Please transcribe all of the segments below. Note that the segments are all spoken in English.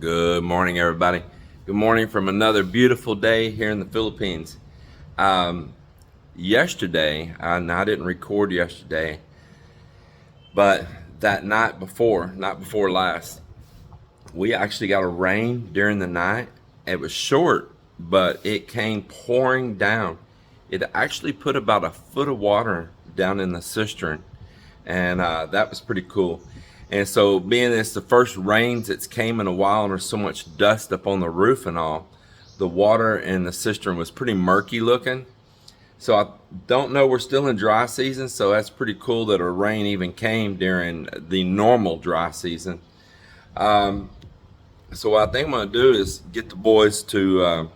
Good morning, everybody. Good morning from another beautiful day here in the Philippines. Um, Yesterday, and I didn't record yesterday, but that night before last, we actually got a rain during the night. It was short, but it came pouring down. It actually put about a foot of water down in the cistern, and that was pretty cool. And so, being it's the first rains it's came in a while, and there's so much dust up on the roof and all, the water in the cistern was pretty murky looking. So I don't know. We're still in dry season, so that's pretty cool that a rain even came during the normal dry season. So what I think I'm gonna do is get the boys to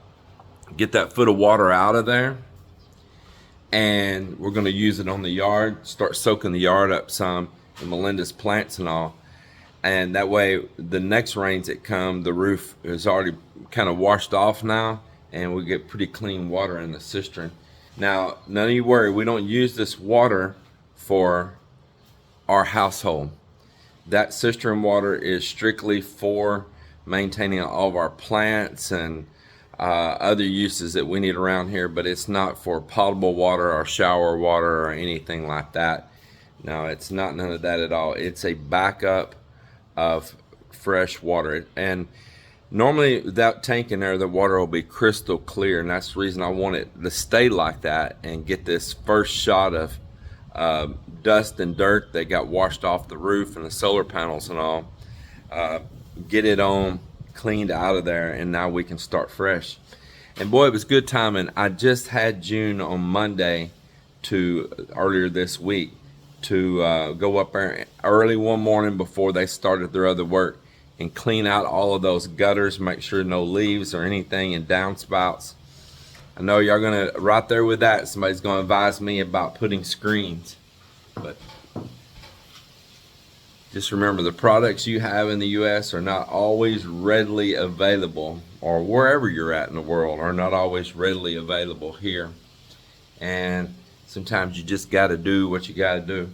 get that foot of water out of there, and we're gonna use it on the yard, start soaking the yard up some, and Melinda's plants and all. And that way, the next rains that come, the roof is already kind of washed off now, and we get pretty clean water in the cistern. Now, none of you worry, we don't use this water for our household. That cistern water is strictly for maintaining all of our plants and other uses that we need around here, but it's not for potable water or shower water or anything like that. No, it's not none of that at all. It's a backup of fresh water. And normally that tank in there, the water will be crystal clear, and that's the reason I want it to stay like that and get this first shot of dust and dirt that got washed off the roof and the solar panels and all. Get it on, cleaned out of there, and now we can start fresh. And boy, it was good timing. I just had June on Monday earlier this week to go up there early one morning before they started their other work and clean out all of those gutters, make sure no leaves or anything in downspouts. I know y'all gonna, right there with that, somebody's gonna advise me about putting screens, but just remember, the products you have in the U.S. are not always readily available, or wherever you're at in the world are not always readily available here. And sometimes you just got to do what you got to do.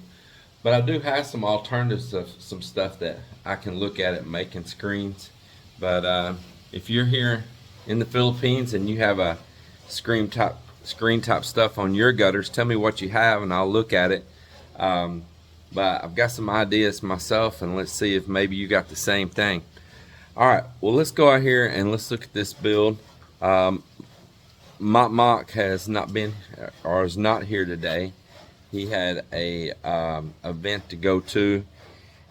But I do have some alternatives of some stuff that I can look at it making screens. But if you're here in the Philippines and you have a screen type stuff on your gutters, tell me what you have and I'll look at it. But I've got some ideas myself, and let's see if maybe you got the same thing. All right, well, let's go out here and let's look at this build. Mock has not been, or is not here today. He had a event to go to,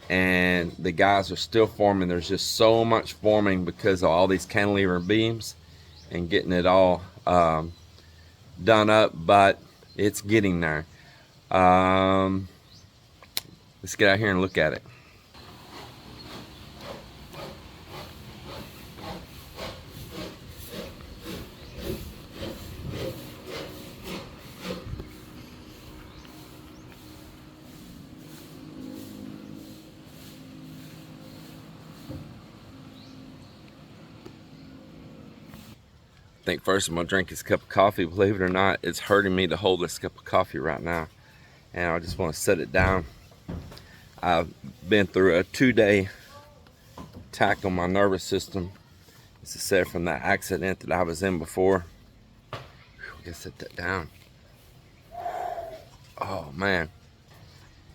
and the guys are still forming. There's just so much forming because of all these cantilever beams and getting it all done up, but it's getting there. Let's get out here and look at it. I think first I'm gonna drink this cup of coffee. Believe it or not, it's hurting me to hold this cup of coffee right now, and I just want to set it down. I've been through a 2-day attack on my nervous system. This is said from that accident that I was in before. I gotta set that down. Oh man.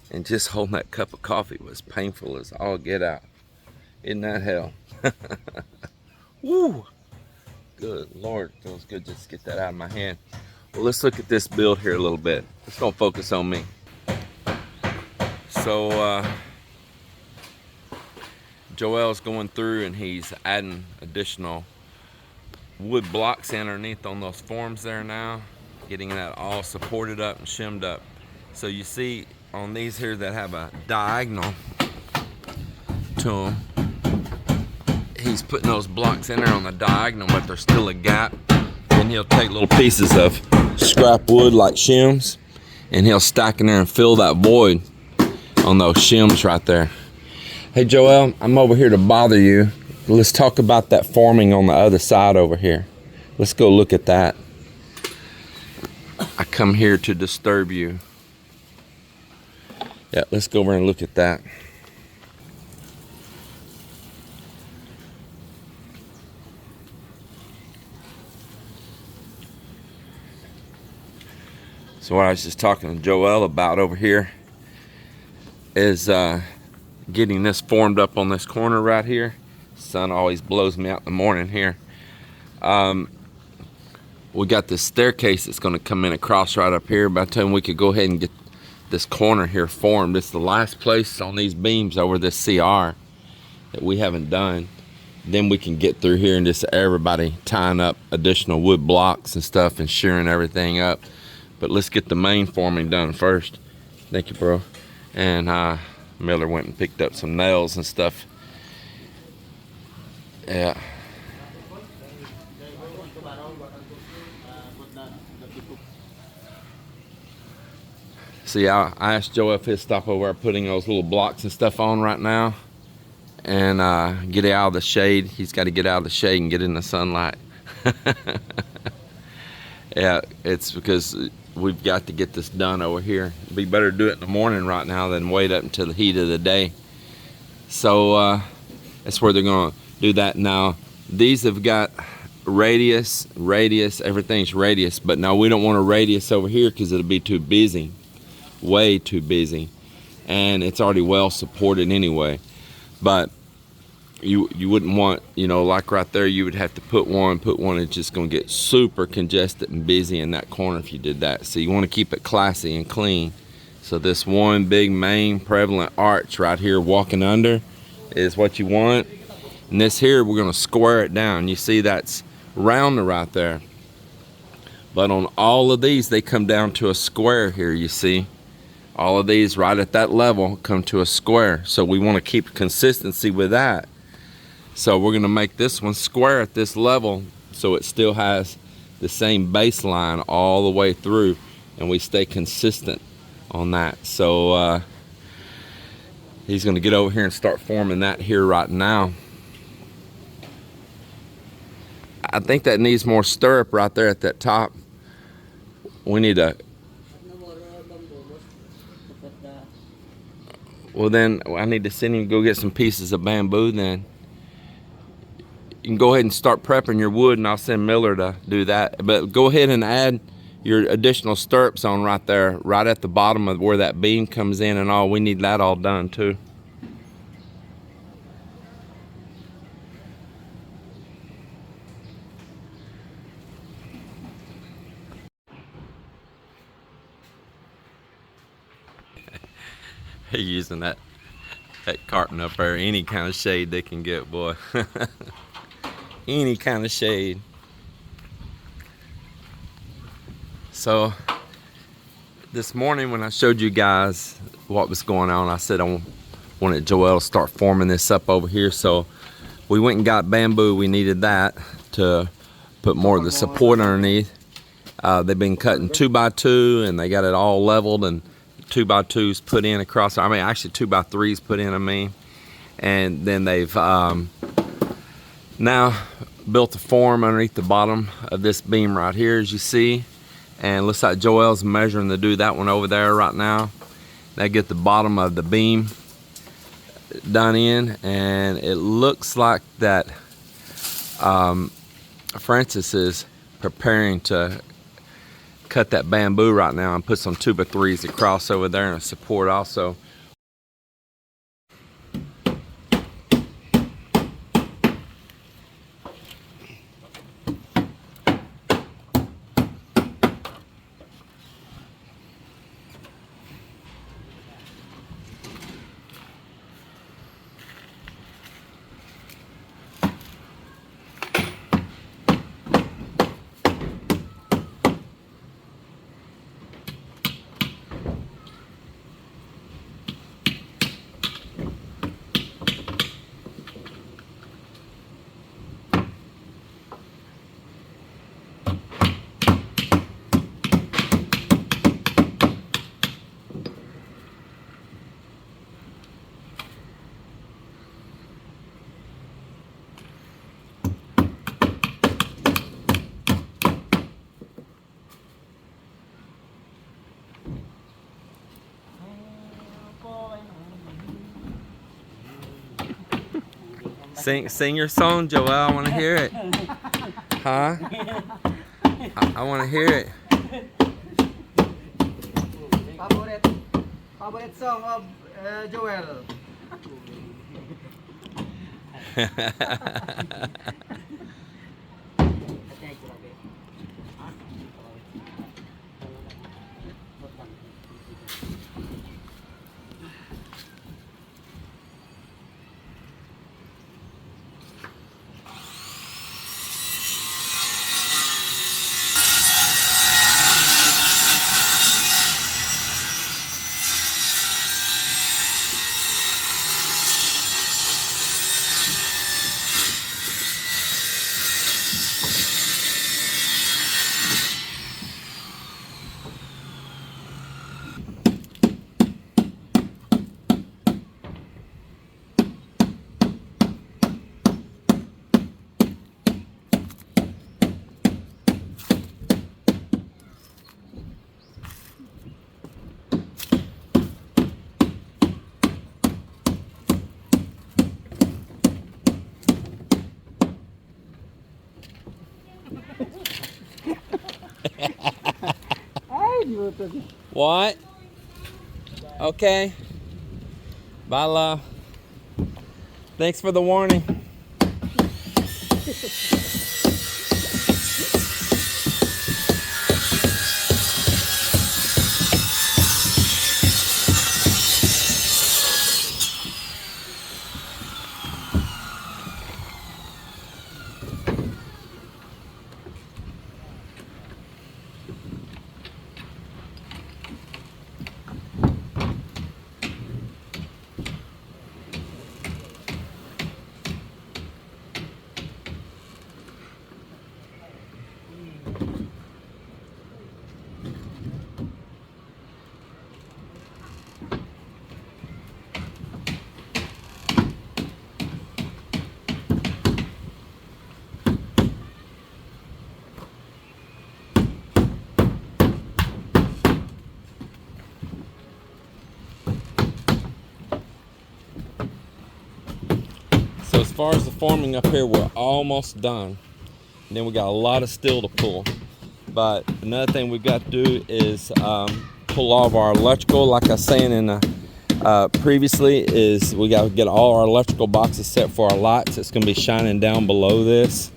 And just holding that cup of coffee was painful as all get out. Isn't that hell? Woo! Good Lord, feels good just to get that out of my hand. Well, let's look at this build here a little bit. Let's don't focus on me. So Joel's going through and he's adding additional wood blocks underneath on those forms there now, getting that all supported up and shimmed up. So you see on these here that have a diagonal to them, he's putting those blocks in there on the diagonal, but there's still a gap. Then he'll take little pieces of scrap wood like shims, and he'll stack in there and fill that void on those shims right there. Hey Joel, I'm over here to bother you. Let's talk about that forming on the other side over here. Let's go look at that. I come here to disturb you. Yeah, let's go over and look at that. So what I was just talking to Joel about over here is getting this formed up on this corner right here. Sun always blows me out in the morning here. We got this staircase that's going to come in across right up here. By the time we could go ahead and get this corner here formed, it's the last place on these beams over this CR that we haven't done. Then we can get through here and just everybody tying up additional wood blocks and stuff and shearing everything up. But let's get the main forming done first. Thank you, bro. And Miller went and picked up some nails and stuff. Yeah. So yeah, I asked Joe if he'd stop over putting those little blocks and stuff on right now and get out of the shade. He's got to get out of the shade and get in the sunlight. Yeah, it's because we've got to get this done over here. It'd be better to do it in the morning right now than wait up until the heat of the day. So that's where they're going to do that. Now, these have got radius, everything's radius, but now we don't want a radius over here because it'll be too busy. Way too busy, and it's already well supported anyway. But you wouldn't want, you know, like right there, you would have to put one. It's just going to get super congested and busy in that corner if you did that. So you want to keep it classy and clean. So this one big main prevalent arch right here walking under is what you want. And this here, we're going to square it down. You see that's rounder right there, but on all of these they come down to a square here. You see all of these right at that level come to a square. So we want to keep consistency with that. So we're going to make this one square at this level so it still has the same baseline all the way through, and we stay consistent on that. So he's going to get over here and start forming that here right now. I think that needs more stirrup right there at that top. We need a... Well, then I need to send him go get some pieces of bamboo. Then you can go ahead and start prepping your wood, and I'll send Miller to do that. But go ahead and add your additional stirrups on right there, right at the bottom of where that beam comes in and all. We need that all done too. Using that carton up there, any kind of shade they can get, boy. Any kind of shade. So this morning when I showed you guys what was going on, I said I wanted Joel to start forming this up over here. So we went and got bamboo. We needed that to put more of the support underneath. They've been cutting 2x2 and they got it all leveled, and 2x2s put in across, I mean actually 2x3s put in, and then they've now built a form underneath the bottom of this beam right here, as you see. And looks like Joel's measuring to do that one over there right now. They get the bottom of the beam done in, and it looks like that Francis is preparing to cut that bamboo right now and put some 2x3s across over there and support also. Sing your song, Joel. I want to hear it. Huh? I want to hear it. Favorite song of Joel. What? Okay. Bye, love. Thanks for the warning. So as far as the forming up here, we're almost done. And then we got a lot of steel to pull. But another thing we've got to do is pull all of our electrical. Like I was saying in previously, is we got to get all our electrical boxes set for our lights. It's going to be shining down below this.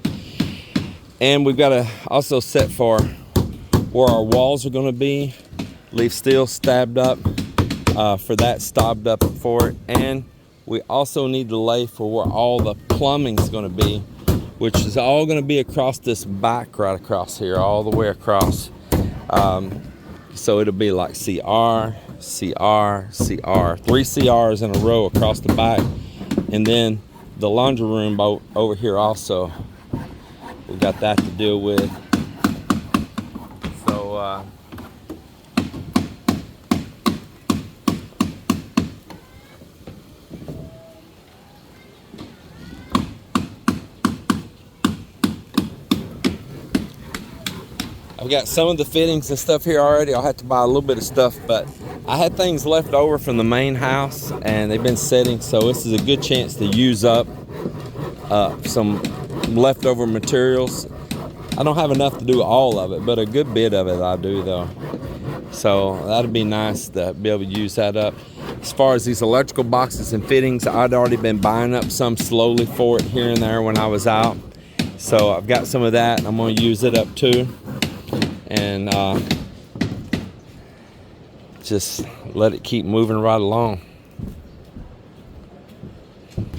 And we've got to also set for where our walls are going to be. Leave steel stabbed up for that, stobbed up for it. And we also need to lay for where all the plumbing is going to be, which is all going to be across this back, right across here, all the way across. So it'll be like CR, CR, CR, 3 CRs in a row across the back. And then the laundry room over here also, we got that to deal with. So I've got some of the fittings and stuff here already. I'll have to buy a little bit of stuff, but I had things left over from the main house and they've been sitting, so this is a good chance to use up some leftover materials. I don't have enough to do all of it, but a good bit of it I do though. So that'd be nice to be able to use that up. As far as these electrical boxes and fittings, I'd already been buying up some slowly for it here and there when I was out. So I've got some of that and I'm going to use it up too. And just let it keep moving right along.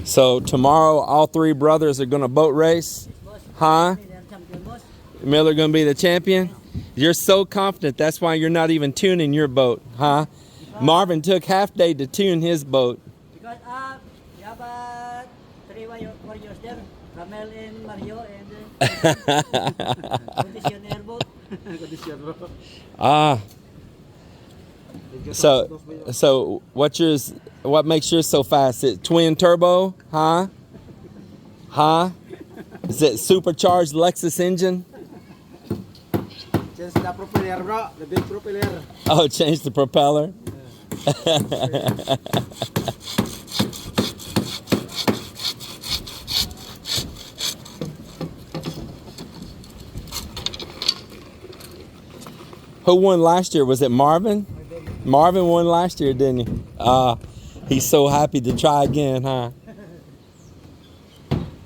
So tomorrow all 3 brothers are going to boat race, huh? Miller going to be the champion? You're so confident, that's why you're not even tuning your boat, huh? Marvin took half day to tune his boat. Because we have 3 warriors there, Ramel and Mario and conditioner boat. So what makes yours so fast? Is it twin turbo, huh? Is it supercharged Lexus engine? Change the propeller, bro. The big propeller. Oh, change the propeller. Who won last year? Was it Marvin? Marvin won last year, didn't he? He's so happy to try again, huh?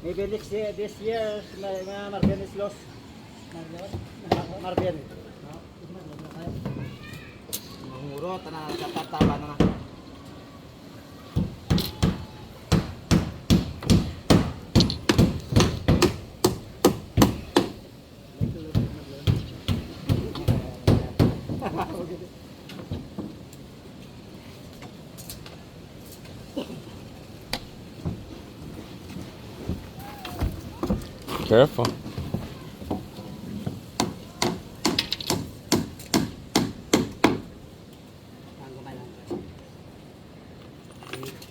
Maybe this year, Marvin is lost. Marvin. Mangurot na katatawa na. Careful.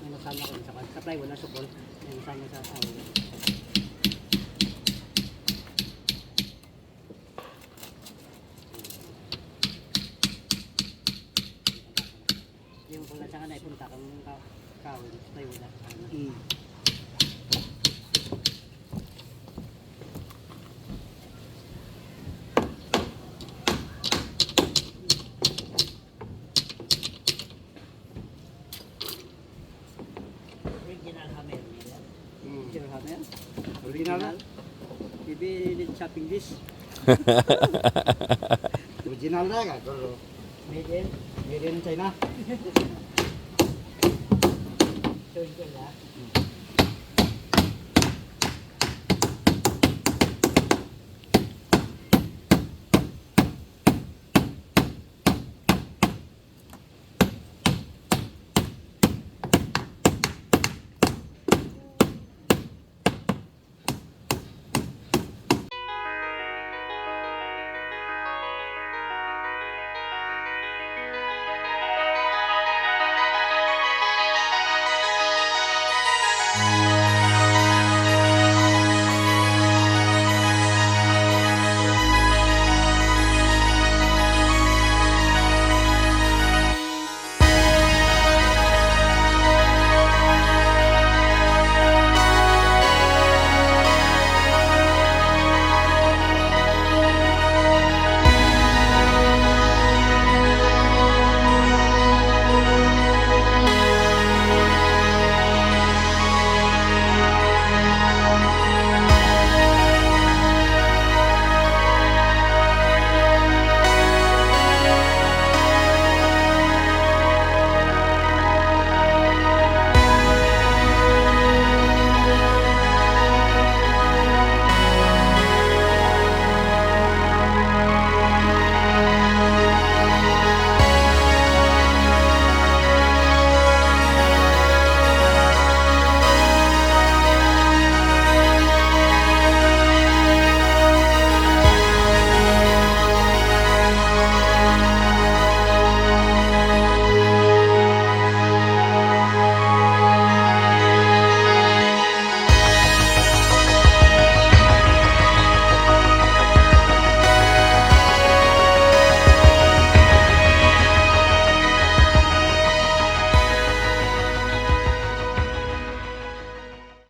Nasama ko sa supply, wala sukol. Nasama sa yung pala sa kanay punta kang kawin, supply wala. Original hammer. Pure hammer. Original. Maybe need shopping this. Original na ka, pero made in China. So, ito lang.